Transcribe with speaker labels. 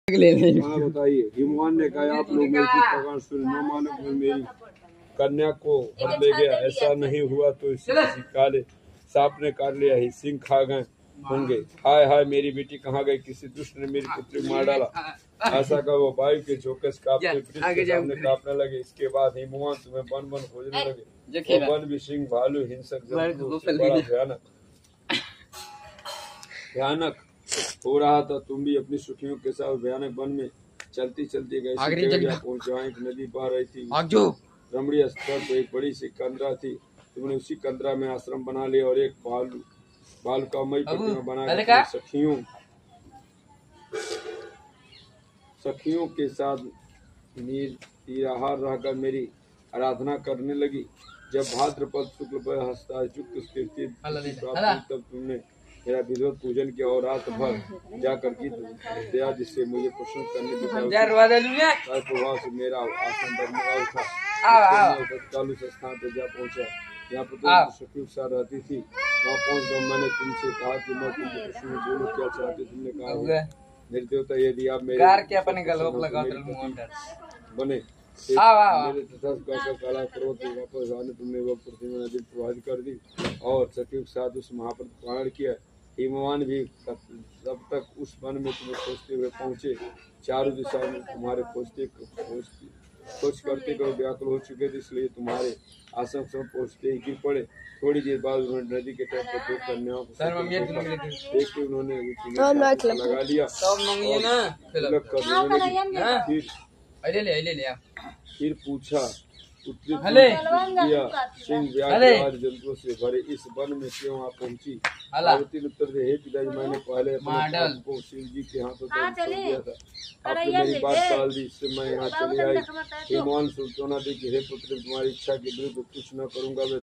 Speaker 1: हाँ बताइए। हिमवान ने कहा आप लोग मेरी प्रकार सुन न मानो मैं मेरी कन्या को हर ले गया, ऐसा नहीं हुआ तो इसे किसी काले सांप ने काट लिया ही, सिंह खा गए होंगे। हाय हाय मेरी बेटी कहाँ गई, किसी दुष्ट ने मेरी पुत्री मार डाला। ऐसा का वो वायु के झोंके से कांपने लगे। इसके बाद हिमवान तुम्हें वन वन खोजने लगे। वो वन भी सिंह भालू हिंसक जंतु बड़ा भयानक हो रहा था। तुम भी अपनी सुखियों के साथ भयानक वन में चलती चलती गई पहुंचे। वहाँ एक नदी बह रही थी। रमणीय स्थल पर एक बड़ी सी कंदरा थी। तुमने उसी कंदरा में आश्रम बना लिया और एक बालुकामयी प्रतिमा बना सखियों के साथ निराहार रहकर मेरी आराधना करने लगी। जब भाद्रपद शुक्ल पर तब तुमने मेरा विधिवत पूजन किया और रात भर जाकर की दया जिससे मुझे प्रसन्न करने की प्रभाव से मेरा आसन डगमगा उठा। तत्काल उस स्थान पर जा पहुंचा यहाँ पर तुम सखियों के साथ रहती थी। वहाँ पहुँच कर मैंने तुमसे कहा कि मैं तुमसे प्रश्न में बोलूं क्या चाहते। तुमने कहा मेरे देवता यदि आप मेरे बने मेरे तथा काला पर्वत वापस आने तुमने वह प्रतिमा नदी प्रभावित कर दी और सखियों के साथ उस महापर्वत पारण किया। हिमवान भी तब तक उस वन में तुम्हें खोजते हुए पहुंचे। चारों दिशा में तुम्हारे खोज करते करो व्याकुल हो चुके थे, इसलिए तुम्हारे आश्रम से पहुंचते ही गिर पड़े। थोड़ी देर बाद उन्होंने नदी के तट पर दो कन्याओं को उन्होंने लगा लिया। फिर पूछा सिंह जंतुओं से भरे इस वन में क्यों आप पहुंची। पार्वती ने उत्तर दिया, हे पिताजी मैंने पहले अपने को शिव जी के हाथों दिया था। आपने मेरी बात टाल दी, इससे मैं यहाँ चली आई। हिमवान सोचना दी कि हे पुत्र तुम्हारी इच्छा के विरुद्ध कुछ न करूंगा।